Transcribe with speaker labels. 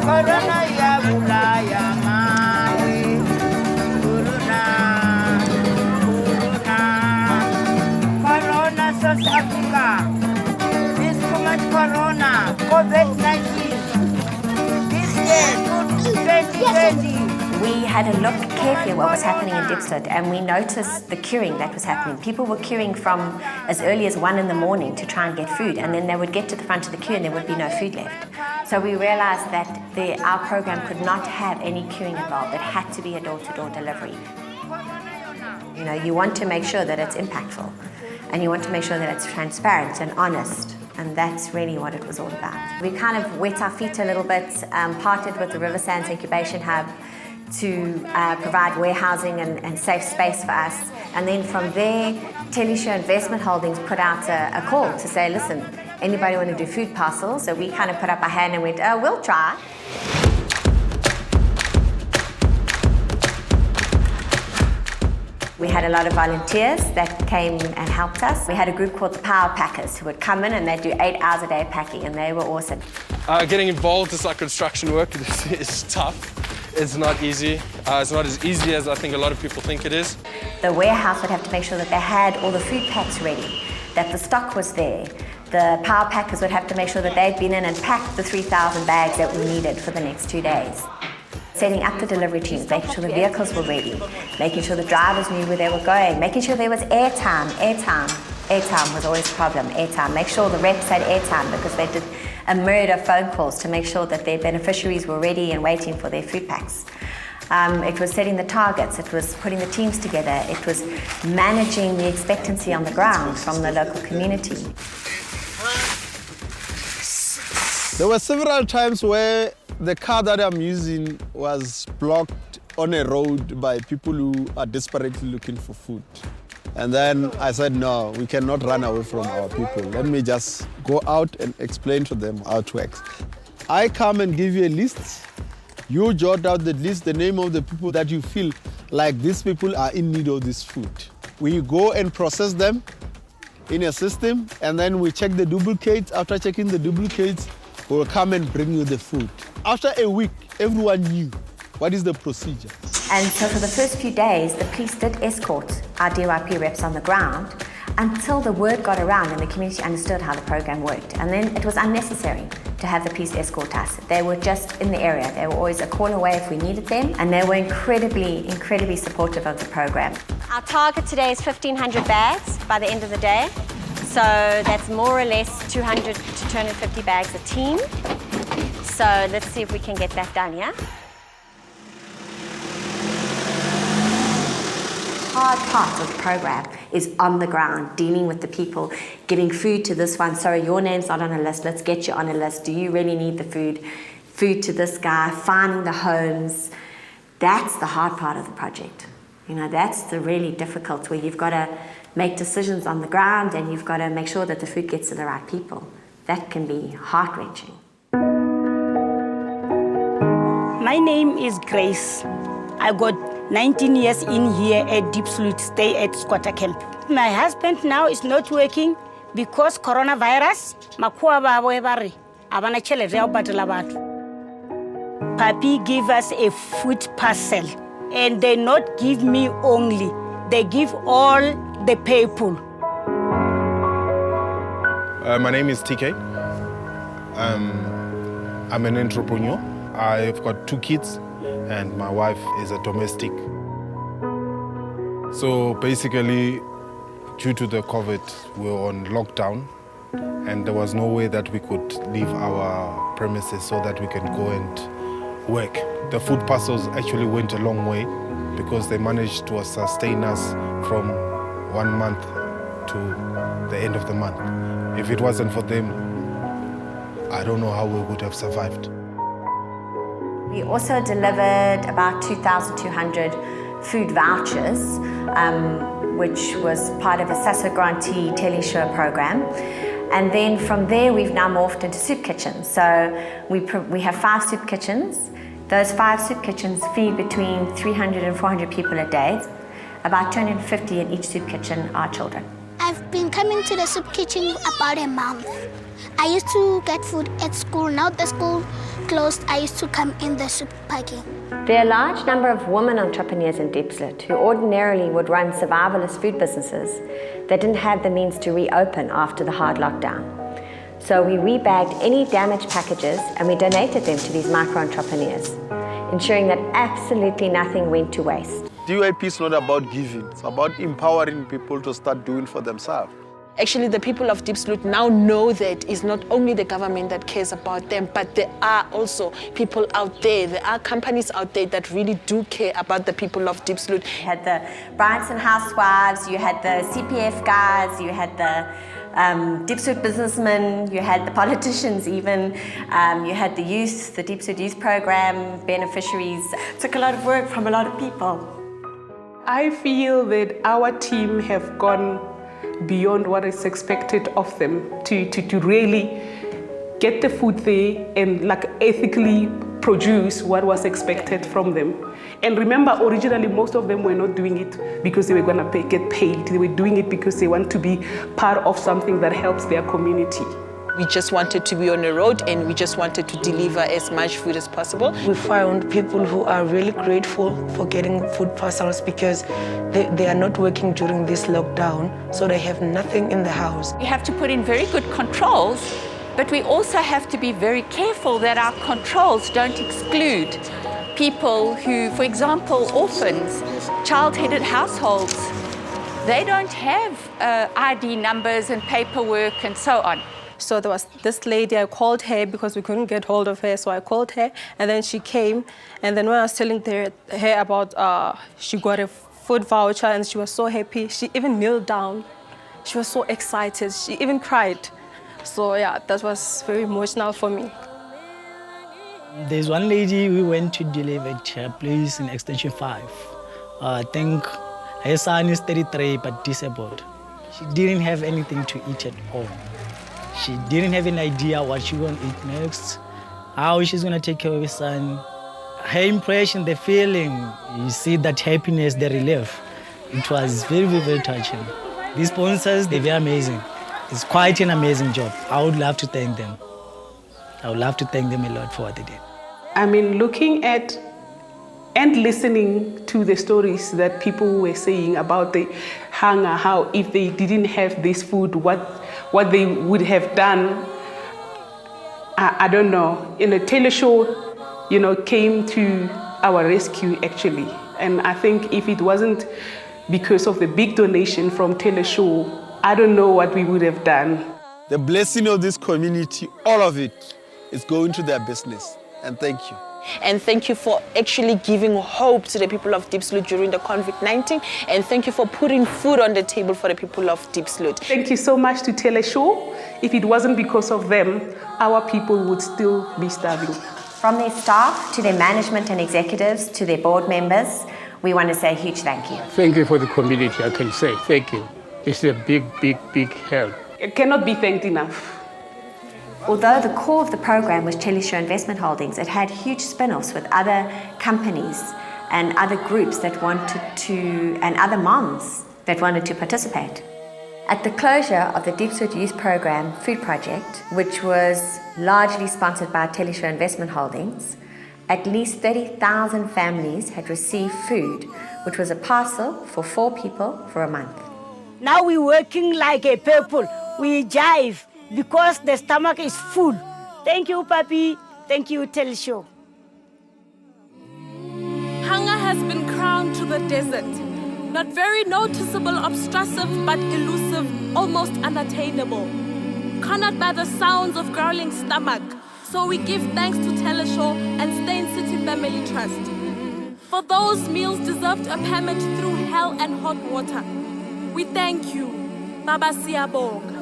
Speaker 1: Corona ya bulaya mawe. Corona South Africa. This too much corona. COVID-19. This year, 2020.
Speaker 2: We had a look carefully at what was happening in Diepsloot, and we noticed the queuing that was happening. People were queuing from as early as 1 in the morning to try and get food, and then they would get to the front of the queue and there would be no food left. So we realized that our program could not have any queuing involved. It had to be a door-to-door delivery. You know, you want to make sure that it's impactful, and you want to make sure that it's transparent and honest. And that's really what it was all about. We kind of wet our feet a little bit, partnered with the River Sands Incubation Hub to provide warehousing and safe space for us. And then from there, Teleshow Investment Holdings put out a call to say, listen, anybody want to do food parcels? So we kind of put up our hand and went, oh, we'll try. We had a lot of volunteers that came and helped us. We had a group called the Power Packers who would come in and they'd do 8 hours a day packing, and they were awesome.
Speaker 3: Getting involved is like construction work. It's tough. It's not easy. It's not as easy as I think a lot of people think it is.
Speaker 2: The warehouse would have to make sure that they had all the food packs ready, that the stock was there. The Power Packers would have to make sure that they'd been in and packed the 3,000 bags that we needed for the next 2 days. Setting up the delivery teams, making sure the vehicles were ready, making sure the drivers knew where they were going, making sure there was airtime. Airtime was always a problem, airtime. Make sure the reps had airtime because they did a myriad of phone calls to make sure that their beneficiaries were ready and waiting for their food packs. It was setting the targets, it was putting the teams together, it was managing the expectancy on the ground from the local community.
Speaker 4: There were several times where the car that I'm using was blocked on a road by people who are desperately looking for food. And then I said, no, we cannot run away from our people. Let me just go out and explain to them how it works. I come and give you a list. You jot out the list, the name of the people that you feel like these people are in need of this food. We go and process them in a system, and then we check the duplicates. After checking the duplicates, we'll come and bring you the food. After a week, everyone knew what is the procedure.
Speaker 2: And so for the first few days, the police did escort our DYP reps on the ground until the word got around and the community understood how the program worked. And then it was unnecessary to have the police escort us. They were just in the area. They were always a call away if we needed them, and they were incredibly supportive of the program. Our target today is 1,500 bags by the end of the day. So that's more or less 200 to 250 bags a team. So let's see if we can get that done, yeah? Hard part of the program is on the ground, dealing with the people, giving food to this one. Sorry, your name's not on a list. Let's get you on a list. Do you really need the food? Food to this guy, finding the homes. That's the hard part of the project. You know, that's the really difficult, where you've got to make decisions on the ground and you've got to make sure that the food gets to the right people. That can be heart-wrenching.
Speaker 5: My name is Grace. I got 19 years in here at Diepsloot, stay at squatter camp. My husband now is not working because coronavirus. Papi give us a food parcel, and they not give me only, they give all the people.
Speaker 6: My name is TK. I'm an entrepreneur. I've got 2 kids and my wife is a domestic. So basically, due to the COVID, we were on lockdown and there was no way that we could leave our premises so that we can go and work. The food parcels actually went a long way because they managed to sustain us from 1 month to the end of the month. If it wasn't for them, I don't know how we would have survived.
Speaker 2: We also delivered about 2,200 food vouchers, which was part of a SASO grantee Teleshow program. And then from there, we've now morphed into soup kitchens. So we have 5 soup kitchens. Those 5 soup kitchens feed between 300 and 400 people a day. About 250 in each soup kitchen are children.
Speaker 7: I've been coming to the soup kitchen about a month. I used to get food at school. Now the school closed, I used to come in the supermarket.
Speaker 2: There are a large number of women entrepreneurs in Diepsloot who ordinarily would run survivalist food businesses that didn't have the means to reopen after the hard lockdown. So we rebagged any damaged packages and we donated them to these micro-entrepreneurs, ensuring that absolutely nothing went to waste.
Speaker 4: DYP is not about giving, it's about empowering people to start doing for themselves.
Speaker 8: Actually, the people of Diepsloot now know that it's not only the government that cares about them, but there are also people out there, there are companies out there that really do care about the people of Diepsloot.
Speaker 2: You had the Bryanston housewives, you had the CPF guys, you had the Diepsloot businessmen, you had the politicians even, you had the youth, the Diepsloot Youth Program beneficiaries. It took a lot of work from a lot of people.
Speaker 9: I feel that our team have gone beyond what is expected of them to really get the food there and like ethically produce what was expected from them. And remember, originally most of them were not doing it because they were going to get paid. They were doing it because they want to be part of something that helps their community.
Speaker 8: We just wanted to be on the road and we just wanted to deliver as much food as possible.
Speaker 10: We found people who are really grateful for getting food parcels because they are not working during this lockdown, so they have nothing in the house.
Speaker 11: We have to put in very good controls, but we also have to be very careful that our controls don't exclude people who, for example, orphans, child-headed households. They don't have ID numbers and paperwork and so on.
Speaker 12: So there was this lady, I called her because we couldn't get hold of her, so I called her and then she came. And then when I was telling her about she got a food voucher and she was so happy, she even kneeled down. She was so excited, she even cried. So yeah, that was very emotional for me.
Speaker 13: There's one lady we went to deliver at her place in Extension 5. I think her son is 33 but disabled. She didn't have anything to eat at all. She didn't have an idea what she was going to eat next, how she's going to take care of her son. Her impression, the feeling, you see that happiness, the relief, it was very, very touching. These sponsors, they're very amazing. It's quite an amazing job. I would love to thank them. I would love to thank them a lot for what they did.
Speaker 9: I mean, looking at and listening to the stories that people were saying about the hunger, how if they didn't have this food, what they would have done, I don't know. Taylor Show, came to our rescue actually. And I think if it wasn't because of the big donation from Taylor Show, I don't know what we would have done.
Speaker 4: The blessing of this community, all of it, is going to their business. And thank you.
Speaker 8: And thank you for actually giving hope to the people of Diepsloot during the COVID-19. And thank you for putting food on the table for the people of Diepsloot.
Speaker 9: Thank you so much to Taylor Show. If it wasn't because of them, our people would still be starving.
Speaker 2: From their staff to their management and executives to their board members, we want to say a huge thank you.
Speaker 14: Thank you for the community, I can say. Thank you. It's a big, big, big help.
Speaker 9: It cannot be thanked enough.
Speaker 2: Although the core of the program was Teleshow Investment Holdings, it had huge spin-offs with other companies and other groups that wanted to, and other moms that wanted to participate. At the closure of the Diepsloot Youth Program Food Project, which was largely sponsored by Teleshow Investment Holdings, at least 30,000 families had received food, which was a parcel for 4 people for a month.
Speaker 5: Now we're working like a people. We jive because the stomach is full. Thank you, Papi. Thank you, Teleshow.
Speaker 15: Hunger has been crowned to the desert. Not very noticeable, obtrusive, but elusive, almost unattainable. Cornered by the sounds of growling stomach. So we give thanks to Teleshow and Steyn City Family Trust. For those meals deserved a permit through hell and hot water. We thank you. Baba Siyabonga.